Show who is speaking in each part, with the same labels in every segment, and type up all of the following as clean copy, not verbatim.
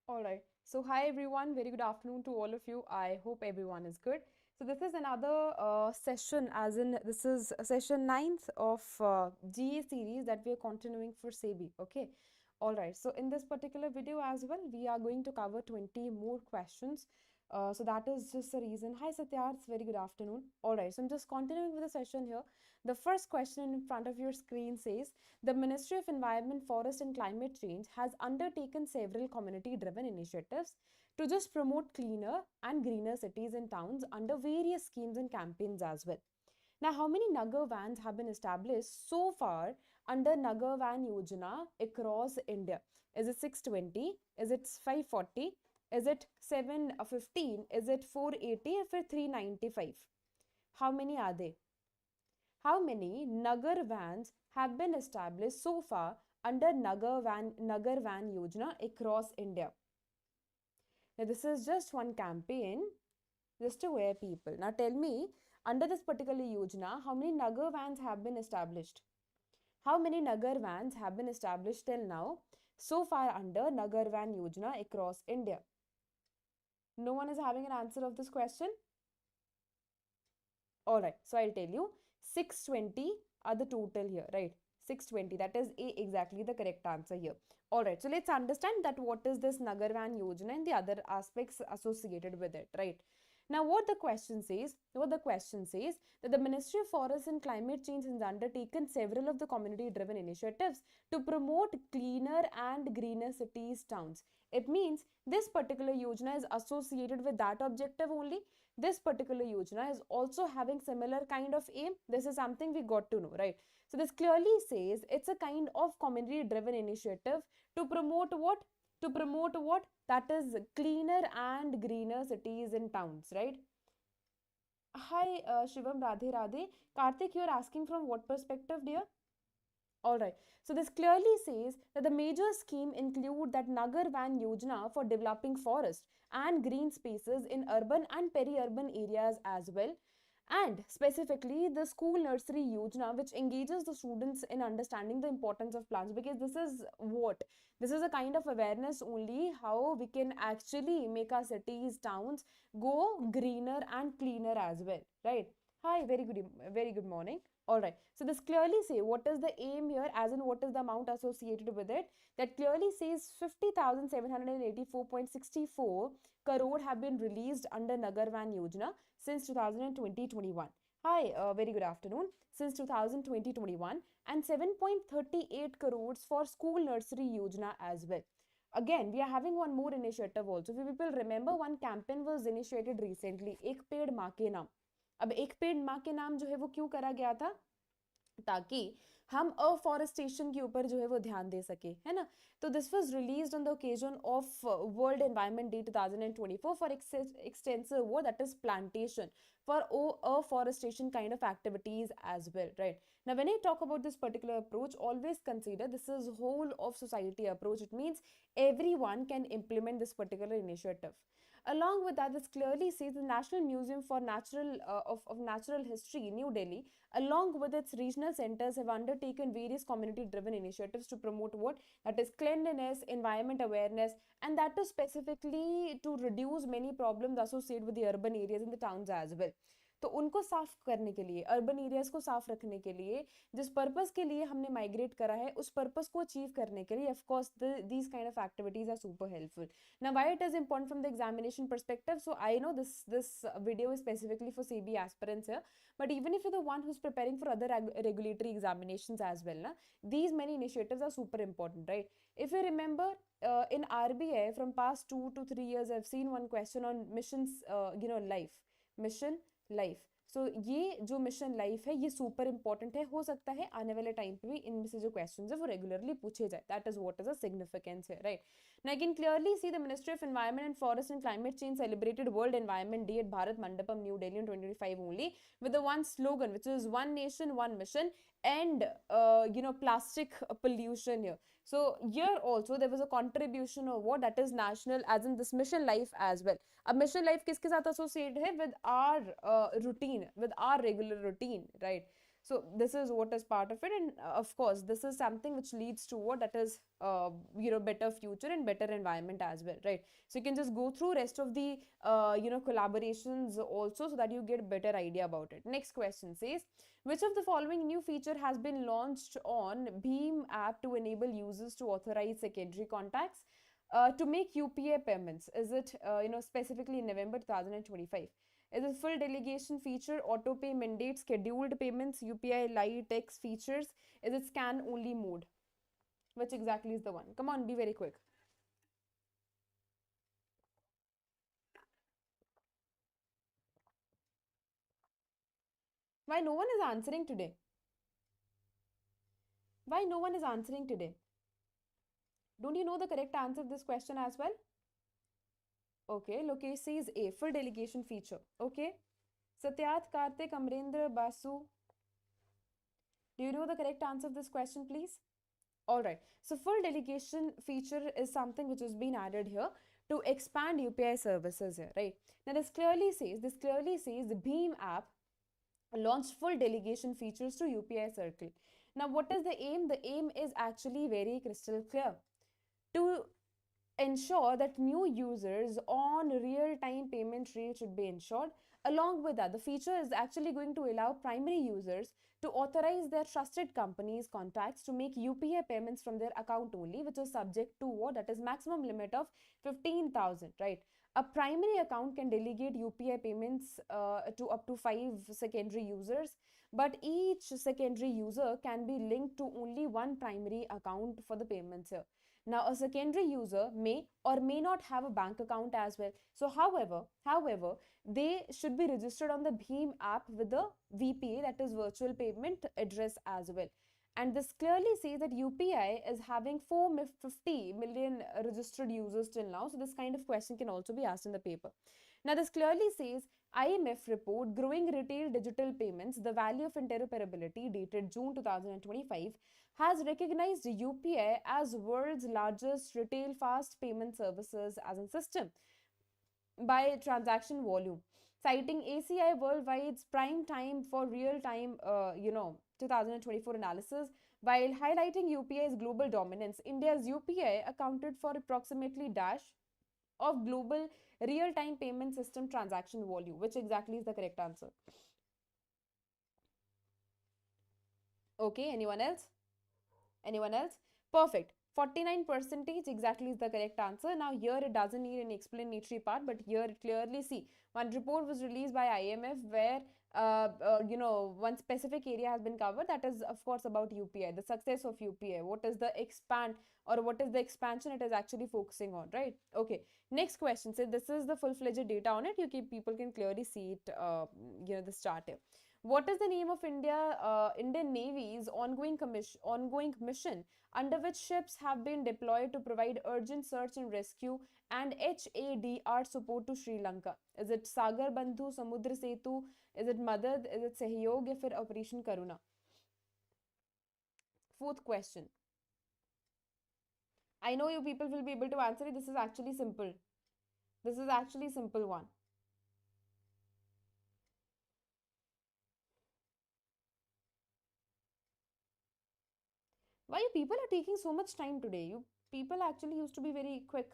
Speaker 1: All right. So, hi everyone. Very good afternoon to all of you. I hope everyone is good. So, this is another session, as in this is session 9th of GA series that we are continuing for SEBI. Okay. All right. So, in this particular video as well, we are going to cover 20 more questions. So, that is just the reason. Hi Satyarth. Very good afternoon. All right. So, I'm just continuing with the session here. The first question in front of your screen says, the Ministry of Environment, Forest and Climate Change has undertaken several community-driven initiatives to just promote cleaner and greener cities and towns under various schemes and campaigns as well. Now, how many Nagar vans have been established so far under Nagar van Yojuna across India? Is it 620? Is it 540? Is it 715? Is it 480 or 395? How many are they? How many Nagar vans have been established so far under Nagar van Yojana across India? Now, this is just one campaign just to aware people. Now, tell me, under this particular Yojana, how many Nagar vans have been established? How many Nagar vans have been established till now so far under Nagar van Yojana across India? No one is having an answer of this question? All right, so I'll tell you 620 are the total here, right? 620, that is A, exactly the correct answer here. All right, so let's understand that what is this Nagar Van Yojana and the other aspects associated with it, right? Now, what the question says that the Ministry of Forest and Climate Change has undertaken several of the community-driven initiatives to promote cleaner and greener cities, towns. It means this particular Yojana is associated with that objective only. This particular Yojana is also having similar kind of aim. This is something we got to know, right? So this clearly says it's a kind of community driven initiative to promote what? To promote what? That is cleaner and greener cities and towns, right? Hi, Shivam, Radhe Radhe. Karthik, you are asking from what perspective, dear? All right. So this clearly says that the major scheme include that Nagar Van Yojana for developing forest and green spaces in urban and peri-urban areas as well. And specifically the school nursery Yojana, which engages the students in understanding the importance of plants, because this is what? This is a kind of awareness only how we can actually make our cities, towns go greener and cleaner as well, right? Hi, very good morning. All right. So this clearly say what is the aim here, as in what is the amount associated with it. That clearly says 50,784.64 crore have been released under Nagar Van Yojana since 2020-21. Hi, very good afternoon. Since 2020-21 and 7.38 crores for school nursery Yojana as well. Again, we are having one more initiative also. If people remember, one campaign was initiated recently, एक पेड़ माँ के नाम. अब एक पेड़ माँ के नाम जो है वो क्यों करा गया था? ताकि हम अफॉरेस्टेशन के ऊपर जो है वो ध्यान दे सके, है ना? तो this was released on the occasion of world environment day 2024 for extensive work, that is plantation for afforestation kind of activities as well, right? Now when I talk about this particular approach, always consider this is whole of society approach. It means everyone can implement this particular initiative. Along with that, this clearly says the National Museum for Natural History, New Delhi, along with its regional centers, have undertaken various community-driven initiatives to promote what? That is cleanliness, environment awareness, and that is specifically to reduce many problems associated with the urban areas and the towns as well. तो उनको साफ करने के लिए, urban areas को साफ रखने के लिए, जिस पर्पस के लिए हमने माइग्रेट करा है, उस पर्पस को अचीव करने के लिए, of course these kind of activities are super helpful. Now why it is important from the examination perspective? So I know this video is specifically for CB aspirants here, but even if you're the one who's preparing for other regulatory examinations as well, na, these many initiatives are super important, right? If you remember, in RBI from past 2 to 3 years, I've seen one question on missions, mission life. So ये जो mission life है ये super important है, हो सकता है आने वाले टाइम पे भी इनमें से जो क्वेश्चंस है वो रेगुलरली पूछे जाए. That is what is the significance है, right? Now I can clearly see the Ministry of Environment and Forest and Climate Change celebrated World Environment Day at Bharat Mandapam, New Delhi in 2025 only, with the one slogan which is one nation, one mission, and plastic pollution here. So here also there was a contribution of what? That is national, as in this mission life as well. अब mission life किसके साथ associate है? With our routine, with our regular routine, right? So this is what is part of it, and of course this is something which leads to what, that is better future and better environment as well, right? So you can just go through rest of the collaborations also, so that you get better idea about it. Next question says, which of the following new feature has been launched on BHIM app to enable users to authorize secondary contacts to make UPI payments? Is it specifically in November 2025? Is it full delegation feature, auto pay mandate, scheduled payments, UPI light text features? Is it scan only mode? Which exactly is the one? Come on, be very quick. Why no one is answering today? Why no one is answering today? Don't you know the correct answer to this question as well? Okay, Lokesh says A, full delegation feature. Okay. Satyat, Karthik, Amrendra, Basu, do you know the correct answer of this question, please? All right. So full delegation feature is something which has been added here to expand UPI services here, right? Now this clearly says the BHIM app launched full delegation features to UPI Circle. Now what is the aim? The aim is actually very crystal clear, to ensure that new users on real-time payment rails should be ensured. Along with that, the feature is actually going to allow primary users to authorize their trusted companies contacts to make UPI payments from their account only, which is subject to what, that is maximum limit of 15,000, right? A primary account can delegate UPI payments to up to 5 secondary users, but each secondary user can be linked to only one primary account for the payments here. Now, a secondary user may or may not have a bank account as well. So, however, they should be registered on the BHIM app with the VPA, that is virtual payment address as well. And this clearly says that UPI is having 450 million registered users till now. So, this kind of question can also be asked in the paper. Now, this clearly says IMF report growing retail digital payments, the value of interoperability dated June 2025 has recognized UPI as world's largest retail fast payment services as a system by transaction volume, citing ACI Worldwide's prime time for real time, 2024 analysis. While highlighting UPI's global dominance, India's UPI accounted for approximately dash of global real time payment system transaction volume. Which exactly is the correct answer? Okay, anyone else? Anyone else? Perfect. 49 percentage exactly is the correct answer. Now here it doesn't need an explanatory part, but here it clearly see one report was released by IMF where one specific area has been covered, that is of course about UPI, the success of UPI, what is the expand or what is the expansion it is actually focusing on, right? Okay, next question. So this is the full-fledged data on it. People can clearly see it, this chart here. What is the name of Indian Navy's ongoing mission under which ships have been deployed to provide urgent search and rescue and HADR support to Sri Lanka? Is it Sagar Bandhu, Samudra Setu? Is it Madad? Is it Sahyog? या फिर Operation Karuna? Fourth question. I know you people will be able to answer it. This is actually simple. This is actually simple one. Why you people are taking so much time today? You people actually used to be very quick.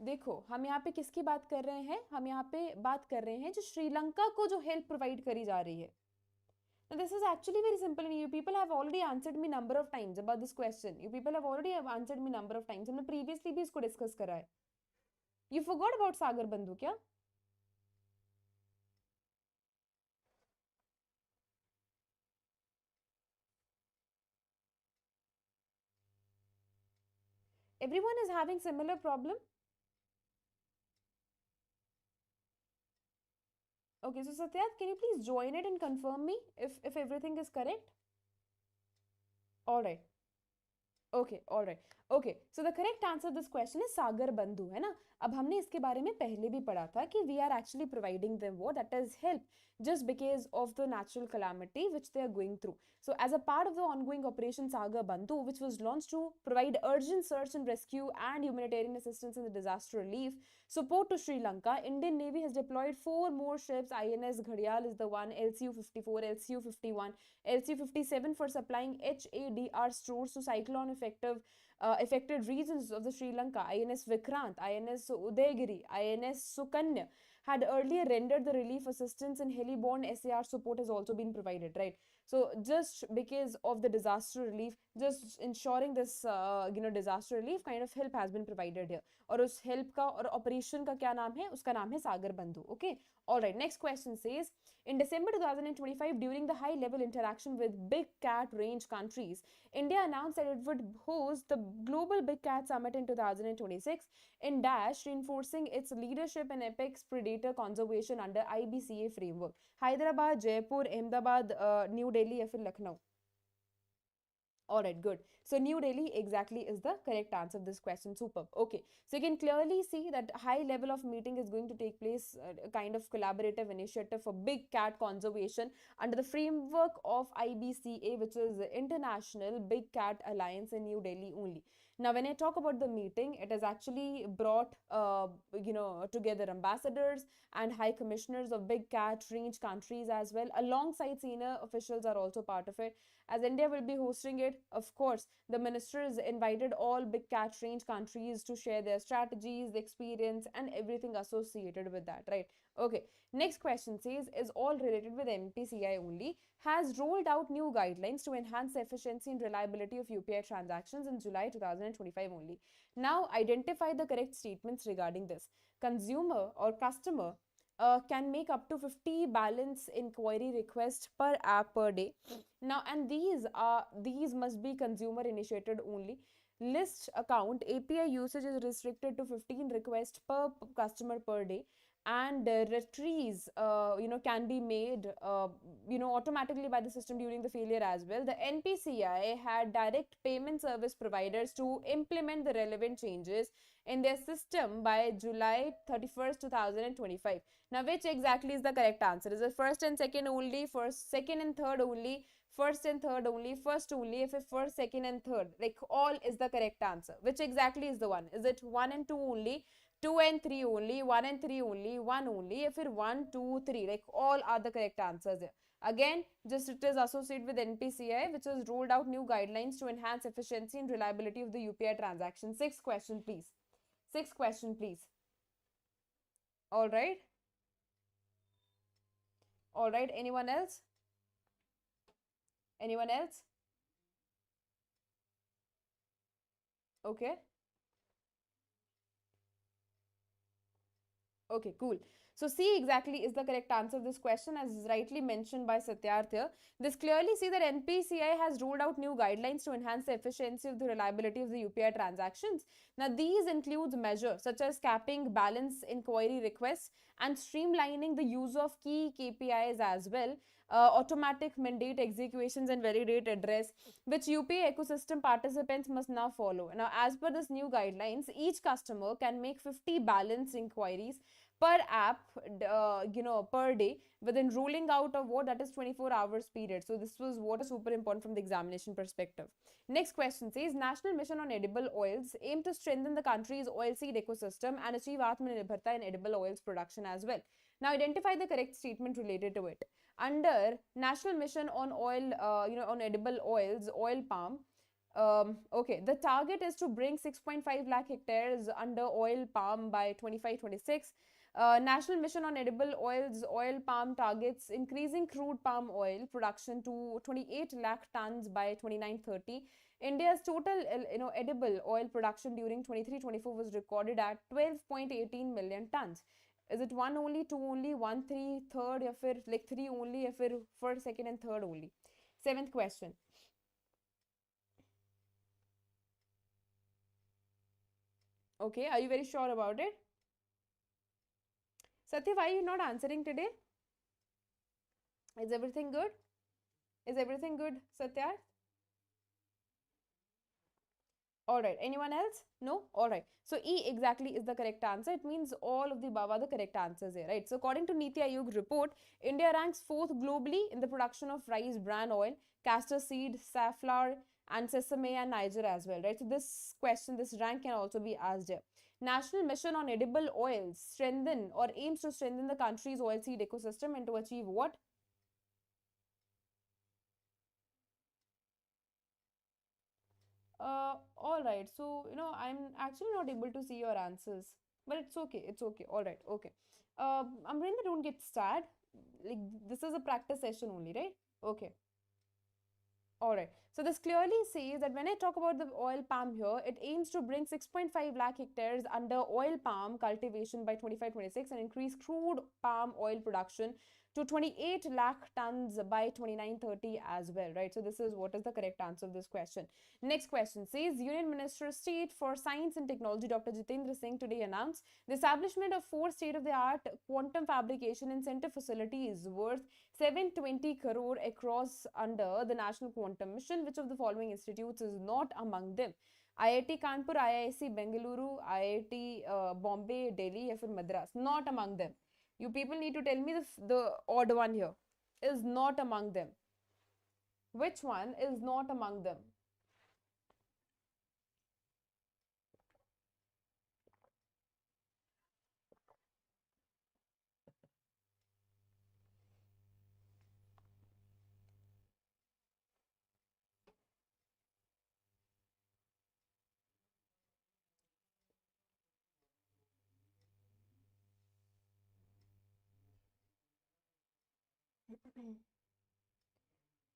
Speaker 1: देखो, हम यहाँ पे किसकी बात कर रहे हैं? हम यहाँ पे बात कर रहे हैं जो श्रीलंका को जो हेल्प प्रोवाइड करी जा रही है. Now, this is actually very simple, and you people have already answered me number of times about this question. You people have already answered me number of times. हमने previously भी इसको discuss करा है. You forgot about सागर बंधु क्या? Everyone is having similar problem. Okay, so Satya, can you please join it and confirm me if everything is correct? All right. Okay, all right. Okay, so the correct answer this question is Sagar Bandhu, है ना। अब हमने इसके बारे में पहले भी पढ़ा था कि we are actually providing them वो that is help just because of the natural calamity which they are going through. So as a part of the ongoing operation Sagar Bandhu, which was launched to provide urgent search and rescue and humanitarian assistance in the disaster relief support to Sri Lanka, Indian Navy has deployed 4 more ships. INS Ghadial is the one, LCU-54, LCU-51, LCU-57 for supplying HADR stores to cyclone affected regions of the Sri Lanka. INS Vikrant, INS Udayagiri, INS Sukanya had earlier rendered the relief assistance, and heli-borne SAR support has also been provided, right? So just because of the disaster relief, just ensuring this disaster relief kind of help has been provided here. और उस help का और operation का क्या नाम है? उसका नाम है सागर बंधु. Okay. All right. Next question says, in December 2025, during the high-level interaction with Big Cat range countries, India announced that it would host the Global Big Cat Summit in 2026 in Dash, reinforcing its leadership in apex predator conservation under IBCA framework. Hyderabad, Jaipur, Ahmedabad, New Delhi या फिर Lucknow? Alright, good. So New Delhi exactly is the correct answer of this question. Superb. Okay. So you can clearly see that high level of meeting is going to take place, a kind of collaborative initiative for big cat conservation under the framework of IBCA, which is the International Big Cat Alliance in New Delhi only. Now, when I talk about the meeting, it has actually brought, together ambassadors and high commissioners of big cat range countries as well. Alongside senior officials are also part of it. As India will be hosting it, of course, the ministers invited all big cat range countries to share their strategies, the experience, and everything associated with that, right? Okay, next question says, is all related with MPCI only, has rolled out new guidelines to enhance the efficiency and reliability of UPI transactions in July 2025 only. Now, identify the correct statements regarding this. Consumer or customer can make up to 50 balance inquiry requests per app per day. Now, and these must be consumer initiated only. List account API usage is restricted to 15 requests per customer per day, and retries can be made automatically by the system during the failure as well. The NPCI had direct payment service providers to implement the relevant changes in their system by July 31st 2025. Now, which exactly is the correct answer? Is it first and second only, first, second and third only, first and third only, first only, if it's first, second and third, like all is the correct answer? Which exactly is the one? Is it 1 and 2 only, 2 and 3 only, 1 and 3 only, 1 only, if it 1, 2, 3, like all are the correct answers here? Again, just it is associated with NPCI, which has rolled out new guidelines to enhance efficiency and reliability of the UPI transaction. Sixth question, please. Sixth question, please. All right. All right. Anyone else? Anyone else? Okay. Okay, cool. So C exactly is the correct answer of this question, as rightly mentioned by Satyarth here. This clearly see that NPCI has rolled out new guidelines to enhance the efficiency of the reliability of the UPI transactions. Now, these includes measures such as capping balance inquiry requests and streamlining the use of key KPIs as well. Automatic mandate executions and validate address, which UPI ecosystem participants must now follow. Now, as per this new guidelines, each customer can make 50 balance inquiries per app per day within ruling out of what, that is 24 hours period. So this was what is super important from the examination perspective. Next question says, national mission on edible oils aim to strengthen the country's oilseed ecosystem and achieve atmanirbharta in edible oils production as well. Now identify the correct statement related to it. Under national mission on oil on edible oils, oil palm, okay, the target is to bring 6.5 lakh hectares under oil palm by 25-26. National mission on edible oils, oil palm targets increasing crude palm oil production to 28 lakh tons by 29-30. India's total edible oil production during 23-24 was recorded at 12.18 million tons. Is it 1 only, 2 only, 1, 3, third, या फिर like 3 only, या फिर first, second and third only? Seventh question. Okay, are you very sure about it? Satya, why are you not answering today? Is everything good? Is everything good, Satya? All right. Anyone else? No? All right. So E exactly is the correct answer. It means all of the above are the correct answers here, right? So according to Niti Aayog report, India ranks fourth globally in the production of rice bran oil, castor seed, safflower, and sesame and Niger as well, right? So this question, this rank can also be asked here. National Mission on Edible Oils strengthen or aims to strengthen the country's oilseed ecosystem and to achieve what? All right. So, I'm actually not able to see your answers, but it's okay. It's okay. All right. Okay. Amrinder, don't get sad. Like, this is a practice session only, right? Okay. All right. So this clearly says that when I talk about the oil palm here, it aims to bring 6.5 lakh hectares under oil palm cultivation by 25-26 and increase crude palm oil production to 28 lakh tons by 29-30 as well, right? So this is what is the correct answer of this question. Next question says Union Minister of State for Science and Technology Dr. Jitendra Singh today announced the establishment of 4 state-of-the-art quantum fabrication and center facilities worth 720 crore across under the National Quantum Mission. Which of the following institutes is not among them? IIT Kanpur, IIC Bengaluru, IIT Bombay, Delhi, or Madras. Not among them. You people need to tell me the odd one here. Is not among them. Which one is not among them?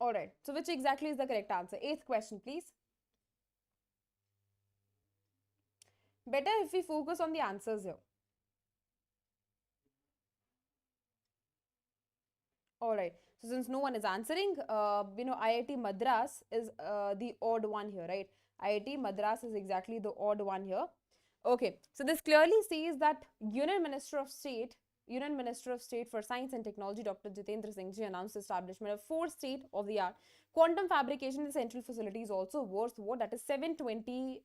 Speaker 1: All right. So which exactly is the correct answer? Eighth question, please. Better if we focus on the answers here. All right. So since no one is answering, IIT Madras is the odd one here, right? IIT Madras is exactly the odd one here. Okay. So this clearly says that Union Minister of State for Science and Technology, Dr. Jitendra Singh Ji announced the establishment of 4 state-of-the-art quantum fabrication and central facilities also worth what? That is 720,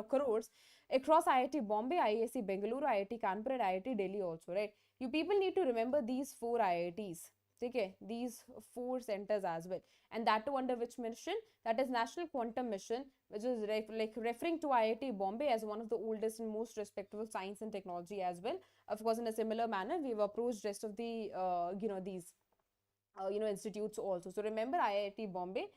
Speaker 1: crores across IIT Bombay, IISc Bengaluru, IIT Kanpur, and IIT Delhi also, right? You people need to remember these 4 IITs. Okay, these 4 centers as well, and that too under which mission? That is National Quantum Mission, which is referring to IIT Bombay as one of the oldest and most respectable science and technology as well. Of course, in a similar manner, we've approached rest of the these institutes also. So remember IIT Bombay,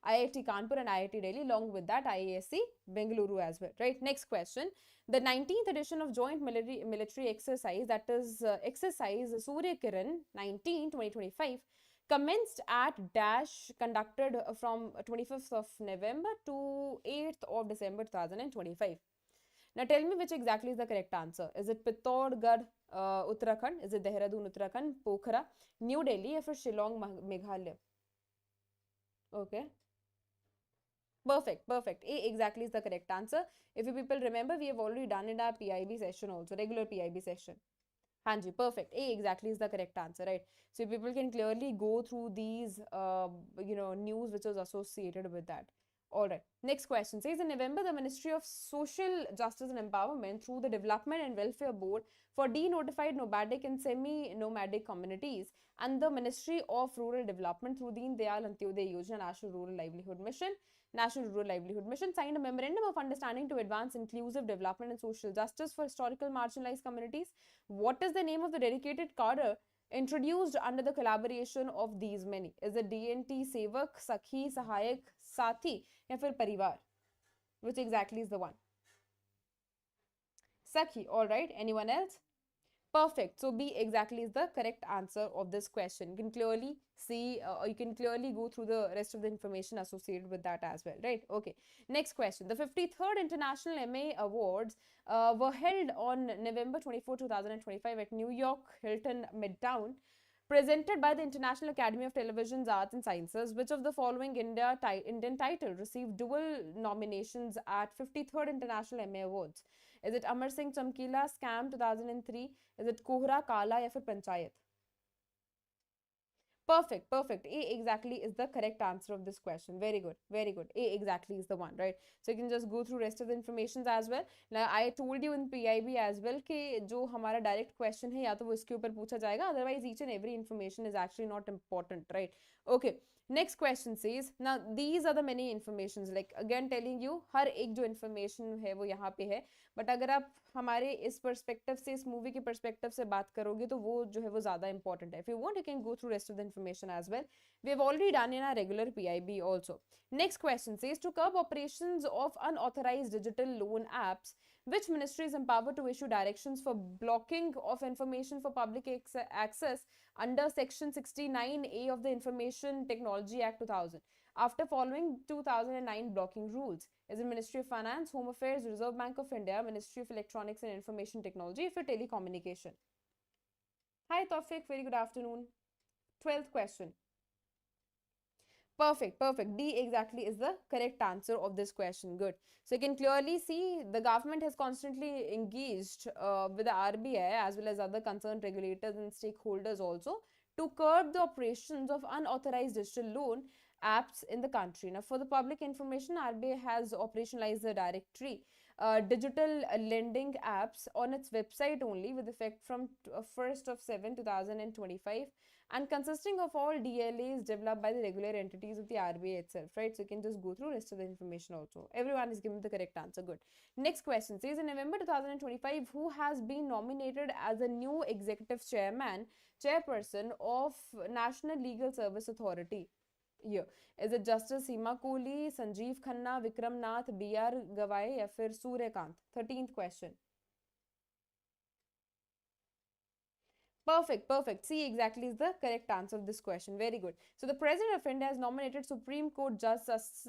Speaker 1: IIT Kanpur, and IIT Delhi, along with that IISc Bengaluru as well, right? Next question. The 19th edition of Joint Military Exercise, that is exercise suryakiran 19 2025, commenced at dash, conducted from 25th of November to 8th of December 2025. Now tell me which exactly is the correct answer. Is it Pittorgarh, Uttarakhand? Is it Dehradun, Uttarakhand, Pokhara, New Delhi, or Shillong, Meghalaya? Okay. Perfect, perfect. A exactly is the correct answer. If you people remember, we have already done in our PIB session also, regular PIB session. Hanji, perfect. A exactly is the correct answer, right? So people can clearly go through these, news which is associated with that. All right. Next question says in November, the Ministry of Social Justice and Empowerment, through the Development and Welfare Board for Denotified Nomadic and Semi-Nomadic Communities, and the Ministry of Rural Development through Deen Dayal Antyodaya Yojana National Rural Livelihood Mission, signed a memorandum of understanding to advance inclusive development and social justice for historical marginalized communities. What is the name of the dedicated cadre introduced under the collaboration of these many? Is it DNT Sevak, Sakhi, Sahayak, Sathi, या फिर परिवार? Which exactly is the one? Sakhi. All right. Anyone else? Perfect. So B exactly is the correct answer of this question. You can clearly see, or you can clearly go through the rest of the information associated with that as well, right? Okay. Next question. The 53rd International MA Awards were held on November 24, 2025 at New York Hilton Midtown, presented by the International Academy of Television Arts and Sciences. Which of the following Indian title received dual nominations at 53rd International MA Awards? Is it Amar Singh Chamkila, Scam 2003? Is it Kohra, Kala, या फिर Panchayat? Perfect, perfect. A exactly is the correct answer of this question. Very good, very good. A exactly is the one, right? So you can just go through rest of the informations as well. Now I told you in PIB as well कि जो हमारा direct question है या तो वो इसके ऊपर पूछा जाएगा, otherwise each and every information is actually not important, right? Okay. Next question says, now these are the many informations, like again telling you हर एक जो information है वो यहाँ पे है, but अगर आप हमारे इस perspective से, इस movie के perspective से बात करोगे तो वो जो है वो ज़्यादा important है. If you want, you can go through rest of the information as well. We have already done in our regular PIB also. Next question says, to curb operations of unauthorized digital loan apps, which ministry is empowered to issue directions for blocking of information for public access under Section 69A of the Information Technology Act 2000, after following 2009 blocking rules? Is it Ministry of Finance, Home Affairs, Reserve Bank of India, Ministry of Electronics and Information Technology, for telecommunication? Hi Tawfiq, very good afternoon. 12th question. Perfect, perfect. D exactly is the correct answer of this question. Good. So you can clearly see the government has constantly engaged with the RBI as well as other concerned regulators and stakeholders also to curb the operations of unauthorized digital loan apps in the country. Now, for the public information, RBI has operationalized the directory digital lending apps on its website only with effect from 1st of 7, 2025, and consisting of all DLAs developed by the regular entities of the RBI itself, right? So you can just go through rest of the information also. Everyone is given the correct answer. Good. Next question says, in November 2025, who has been nominated as a new executive chairperson of National Legal Service Authority? Here, is it Justice Seema Kohli, Sanjeev Khanna, Vikram Nath, B.R. Gavai या फिर Suryakant? 13th question. Perfect, perfect. C exactly is the correct answer of this question. Very good. So the President of India has nominated Supreme Court Justice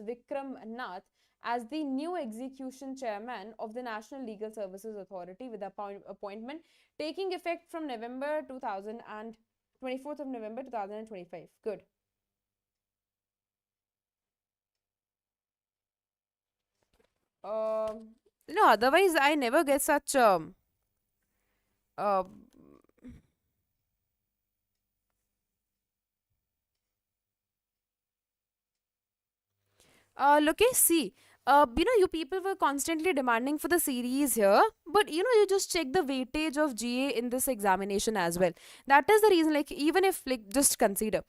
Speaker 1: Vikram Nath as the new execution chairman of the National Legal Services Authority with appointment taking effect from November 2000 and 24th of November 2025. Good. No, otherwise I never get such uh, look, see, you people were constantly demanding for the series here, but you just check the weightage of GA in this examination as well. That is the reason, like, even if, like, just consider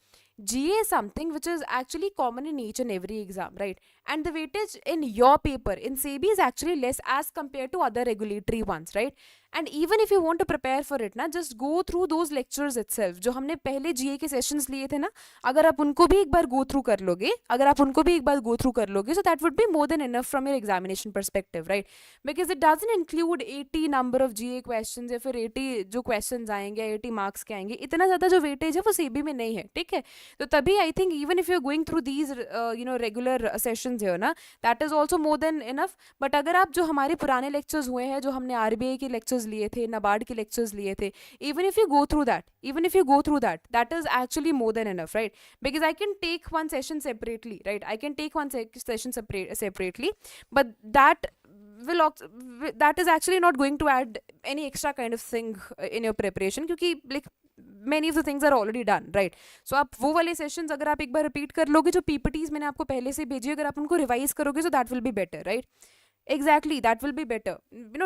Speaker 1: GA is something which is actually common in each and every exam, right? And the weightage in your paper in SEBI is actually less as compared to other regulatory ones, right? And even if you want to prepare for it, na, just go through those lectures itself. जो हमने पहले GA के sessions लिए थे ना, अगर आप उनको भी एक बार go through कर लोगे, अगर आप उनको भी एक बार go through कर लोगे, so that would be more than enough from your examination perspective, right? Because it doesn't include 80 number of GA questions या फिर 80 जो questions आएंगे, 80 marks के आएंगे, इतना ज़्यादा जो weightage है वो SEBI में नहीं है, ठीक है? तो तभी I think even if you're going through these regular sessions here ना, that is also more than enough. But अगर आप जो हमारे पुराने lectures हुए हैं, जो हमने RBI के lectures लिए थे, NABARD के lectures लिए थे, even if you go through that, that is actually more than enough, right? Because I can take one session separately, right? I can take one session separately, but that is actually not going to add any extra kind of thing in your preparation, क्योंकि like many of the things are already done, right? So आप वो वाले sessions अगर आप एक बार repeat कर लोगे, जो PPTs मैंने आपको पहले से भेजी, अगर आप उनको revise करोगे, so that will be better, right? Exactly, that will be better.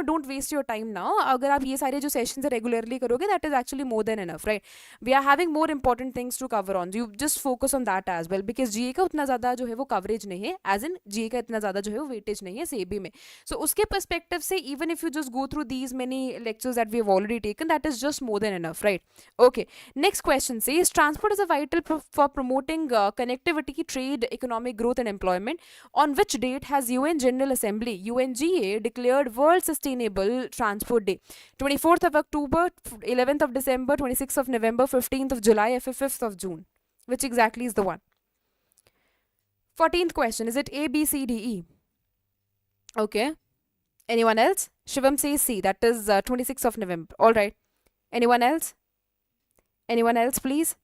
Speaker 1: Don't waste your time now. अगर आप ये सारे जो sessions regularly करोगे, that is actually more than enough, right? We are having more important things to cover on. You just focus on that as well, because GA का उतना ज़्यादा जो है वो coverage नहीं है, as in GA का इतना ज़्यादा जो है वो weightage नहीं है SEBI में. So उसके perspective से, even if you just go through these many lectures that we have already taken, that is just more than enough, right? Okay. Next question says, transport is a vital for promoting connectivity, trade, economic growth and employment. On which date has UN General Assembly UNGA declared World Sustainable Transport Day? 24th of October, 11th of December, 26th of November, 15th of July, or 5th of June? Which exactly is the one? 14th question, is it A, B, C, D, E? Okay. Anyone else? Shivam says C, that is 26th of November. All right. Anyone else? Anyone else, please?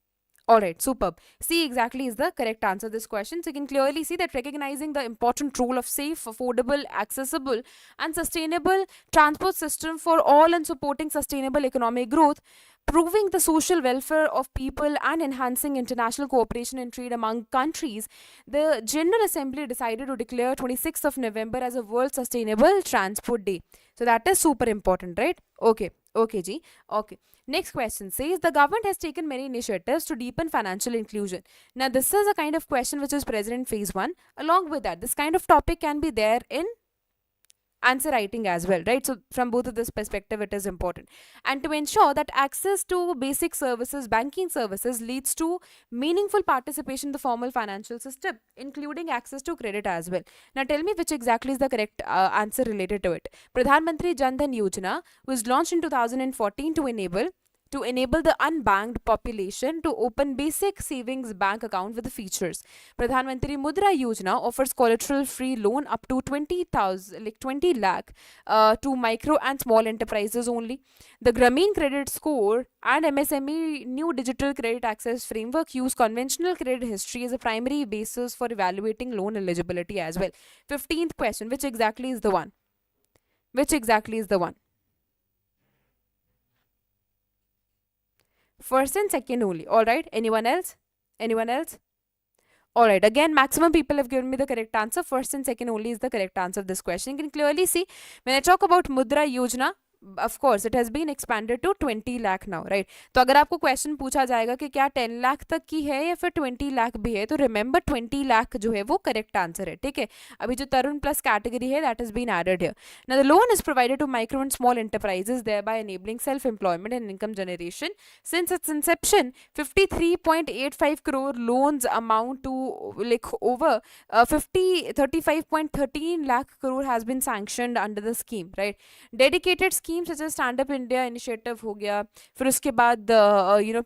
Speaker 1: Alright, superb. C exactly is the correct answer to this question. So you can clearly see that recognizing the important role of safe, affordable, accessible and sustainable transport system for all and supporting sustainable economic growth, proving the social welfare of people and enhancing international cooperation and trade among countries, the General Assembly decided to declare 26th of November as a World Sustainable Transport Day. So that is super important, right? Okay, okay, Ji. Okay. Next question says the government has taken many initiatives to deepen financial inclusion. Now, this is a kind of question which is present in phase 1. Along with that, this kind of topic can be there in answer writing as well, right? So from both of this perspective it is important, and to ensure that access to basic services, banking services, leads to meaningful participation in the formal financial system, including access to credit as well. Now tell me which exactly is the correct answer related to it. Pradhan Mantri Jan Dhan Yojana was launched in 2014 to enable the unbanked population to open basic savings bank account with the features. Pradhan Mantri Mudra Yojana offers collateral free loan up to 20,000 like 20 lakh to micro and small enterprises only. The Grameen Credit Score and MSME new digital credit access framework use conventional credit history as a primary basis for evaluating loan eligibility as well. 15th question, which exactly is the one? Which exactly is the one? First and second only. All right. Anyone else? Anyone else? All right. Again, maximum people have given me the correct answer. First and second only is the correct answer of this question. You can clearly see when I talk about Mudra Yojana, of course it has been expanded to 20 lakh now, right? तो अगर आपको question पूछा जाएगा कि क्या 10 लाख तक की है या फिर 20 लाख भी है, तो रिमेंबर 20 लाख जो है वो करेक्ट आंसर है, ठीक है? अभी जो तरुण प्लस कैटेगरी है that is been added here. Now the loan is provided to micro and small enterprises, thereby enabling self-employment and income generation. Since its inception, 53.85 crore loans amount to like over 35.13 lakh crore has been sanctioned under the scheme, right? Dedicated schemes such as Stand Up India initiative हो गया, फिर उसके बाद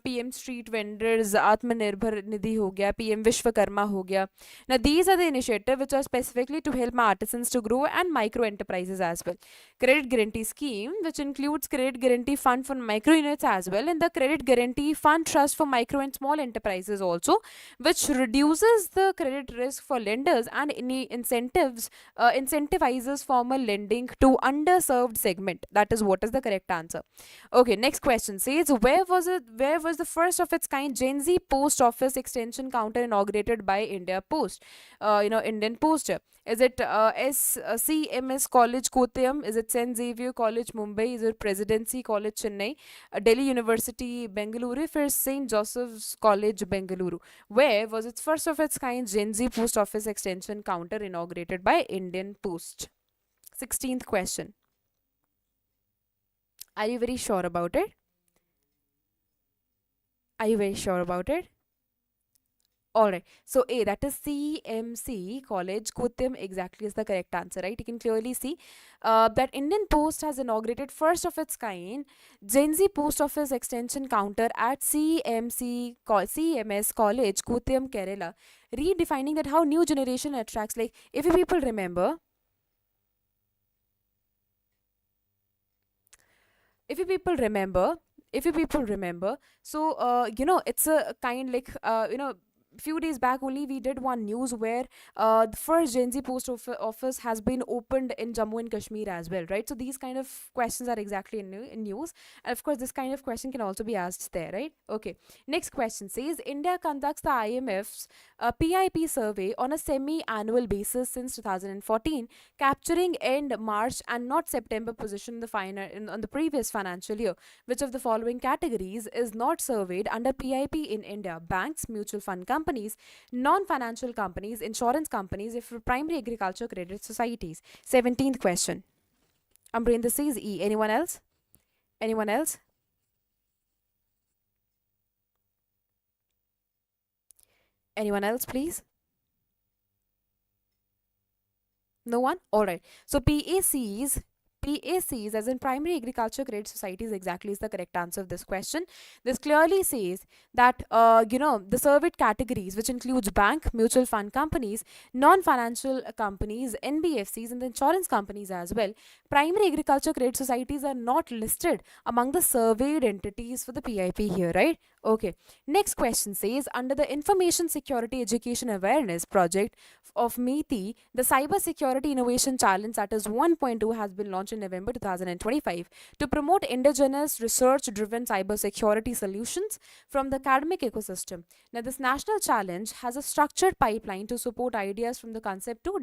Speaker 1: PM Street Vendors Atmanirbhar Nidhi हो गया, PM Vishwakarma हो गया. Now these are the initiatives which are specifically to help artisans to grow and micro enterprises as well. Credit Guarantee Scheme, which includes Credit Guarantee Fund for micro units as well, and the Credit Guarantee Fund Trust for micro and small enterprises also, which reduces the credit risk for lenders and any incentivizes formal lending to underserved segment. That is what is the correct answer. Okay, next question says where was the first of its kind Gen Z post office extension counter inaugurated by India Post? Indian Post. Is it CMS College Kottayam? Is it St. Xavier College Mumbai? Is it Presidency College Chennai? Delhi University Bengaluru? Or St. Joseph's College Bengaluru? Where was its first of its kind Gen Z post office extension counter inaugurated by Indian Post? 16th question. Are you very sure about it? Are you very sure about it? Alright, so A, that is CMC College Kottayam exactly is the correct answer, right? You can clearly see that Indian Post has inaugurated first of its kind Gen Z post office extension counter at CMS College Kottayam, Kerala, redefining that how new generation attracts. Like if you people remember, so it's a kind like few days back only we did one news where the first Gen Z post office has been opened in Jammu and Kashmir as well, right? So these kind of questions are exactly in news, and of course this kind of question can also be asked there, right? Okay, next question says India conducts the IMF's PIP survey on a semi-annual basis since 2014, capturing end March and not September position on the previous financial year. Which of the following categories is not surveyed under PIP in India? Banks, mutual fund companies, non-financial companies, insurance companies, if primary agriculture credit societies. 17th question. Amrinder says E. Anyone else? Anyone else? Anyone else, please? No one? Alright. So PACs as in primary agriculture credit societies exactly is the correct answer of this question. This clearly says that the surveyed categories, which includes bank, mutual fund companies, non-financial companies, NBFCs, and the insurance companies as well, primary agriculture credit societies are not listed among the surveyed entities for the PIP here, right? Okay, next question says under the Information Security Education Awareness project of MITI, the Cybersecurity Innovation Challenge, that is 1.2, has been launched in November 2025 to promote indigenous research-driven cybersecurity solutions from the academic ecosystem. Now, this national challenge has a structured pipeline to support ideas from the concept to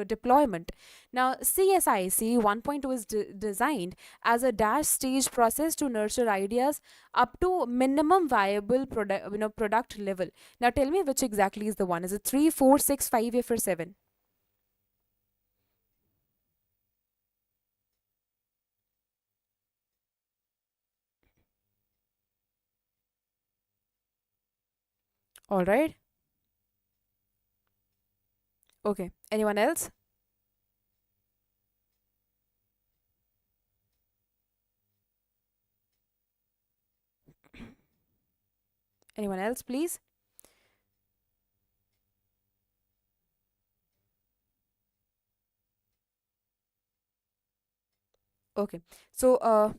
Speaker 1: deployment. Now, CSIC 1.2 is designed as a dash stage process to nurture ideas up to minimum viable product level. Now, tell me which exactly is the one. Is it 3, 4, 6, 5, or 7? All right. Okay. Anyone else? Anyone else, please? Okay. So,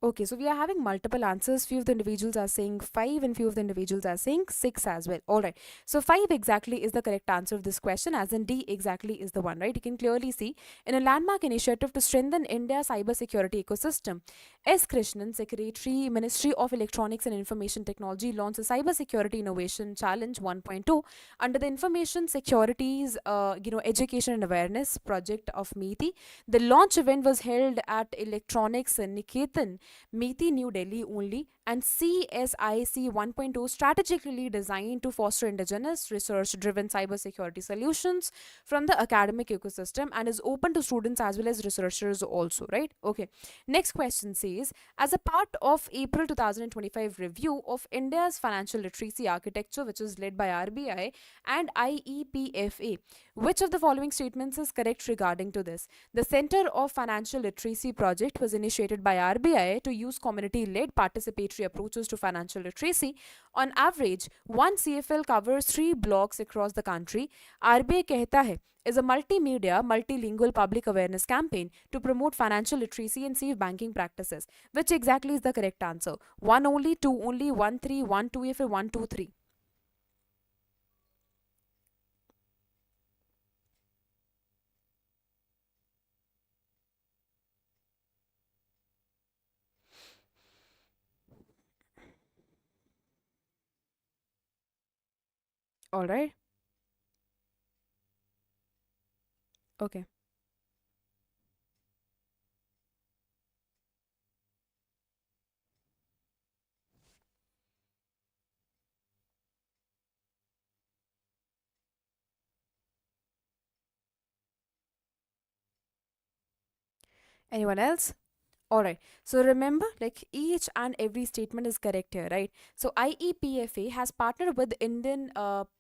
Speaker 1: okay, so we are having multiple answers. Few of the individuals are saying 5 and few of the individuals are saying 6 as well. All right. So 5 exactly is the correct answer of this question, as in D exactly is the one, right? You can clearly see in a landmark initiative to strengthen India's cybersecurity ecosystem, S. Krishnan, Secretary, Ministry of Electronics and Information Technology, launched a Cybersecurity Innovation Challenge 1.2 under the Information Securities Education and Awareness project of MeitY. The launch event was held at Electronics Niketan, MeitY, New Delhi only, and CSIC 1.2 strategically designed to foster indigenous research-driven cybersecurity solutions from the academic ecosystem and is open to students as well as researchers also, right? Okay. Next question says, as a part of April 2025 review of India's financial literacy architecture, which is led by RBI and IEPFA, which of the following statements is correct regarding to this? The Center of Financial Literacy project was initiated by RBI to use community-led participatory approaches to financial literacy. On average, one CFL covers 3 blocks across the country. RBI कहता है is a multimedia, multilingual public awareness campaign to promote financial literacy and safe banking practices. Which exactly is the correct answer? 1 only, 2 only, 1 3, 1 2 या फिर 1 2 3? All right. Okay. Anyone else? All right. So remember, like each and every statement is correct here, right? So IEPFA has partnered with Indian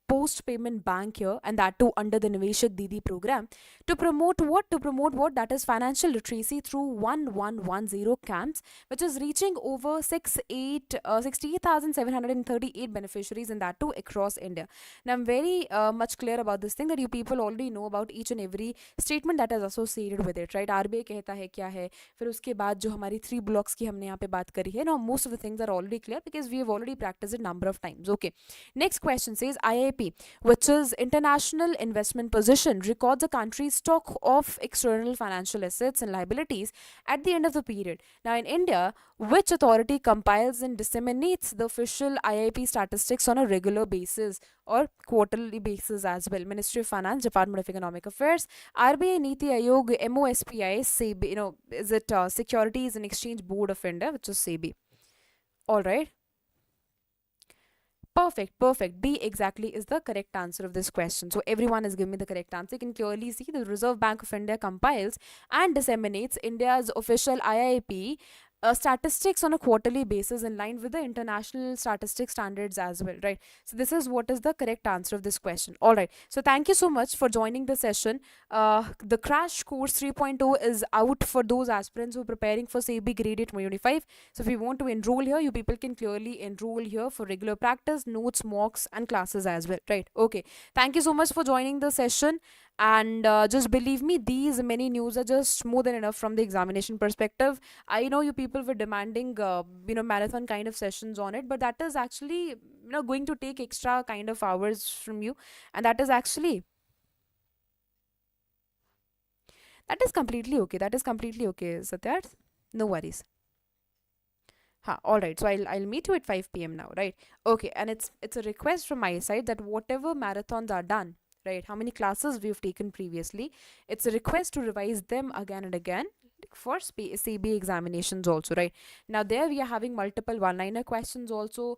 Speaker 1: Post Payment Bank here, and that too under the Niveshak Didi program, to promote what? To promote what? That is financial literacy through 1110 camps, which is reaching over 68,738 beneficiaries, and that too across India. Now I'm very much clear about this thing that you people already know about each and every statement that is associated with it, right? RBI कहता है क्या है, फिर उसके बाद जो हमारी 3 blocks की हमने यहाँ पे बात करी है. Now most of the things are already clear because we have already practiced it number of times. Okay. Next question says IIP, which is International Investment Position, records a country's stock of external financial assets and liabilities at the end of the period. Now in India, which authority compiles and disseminates the official IIP statistics on a regular basis or quarterly basis as well? Ministry of Finance, Department of Economic Affairs, RBI, Niti Aayog, MOSPI, SEBI, is it Securities and Exchange Board of India, which is SEBI? All right. Perfect, perfect. B exactly is the correct answer of this question. So everyone has given me the correct answer. You can clearly see the Reserve Bank of India compiles and disseminates India's official IIP statistics on a quarterly basis in line with the international statistics standards as well, right? So this is what is the correct answer of this question. All right. So thank you so much for joining the session. The crash course 3.0 is out for those aspirants who are preparing for SEBI Grade A 2025. So if you want to enroll here, you people can clearly enroll here for regular practice, notes, mocks, and classes as well, right? Okay. Thank you so much for joining the session. And just believe me, these many news are just more than enough from the examination perspective. I know you people were demanding, marathon kind of sessions on it, but that is actually, going to take extra kind of hours from you. And that is actually That is completely okay. That is completely okay, Satyarth. No worries. All right. So I'll meet you at 5 p.m. now, right? Okay. And it's a request from my side that whatever marathons are done, right? How many classes we've taken previously, it's a request to revise them again and again for CB examinations also, right? Now there we are having multiple one-liner questions also.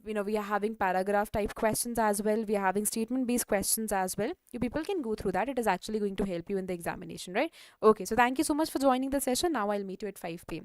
Speaker 1: We are having paragraph type questions as well. We are having statement based questions as well. You people can go through that. It is actually going to help you in the examination, right? Okay. So thank you so much for joining the session. Now I'll meet you at 5 p.m.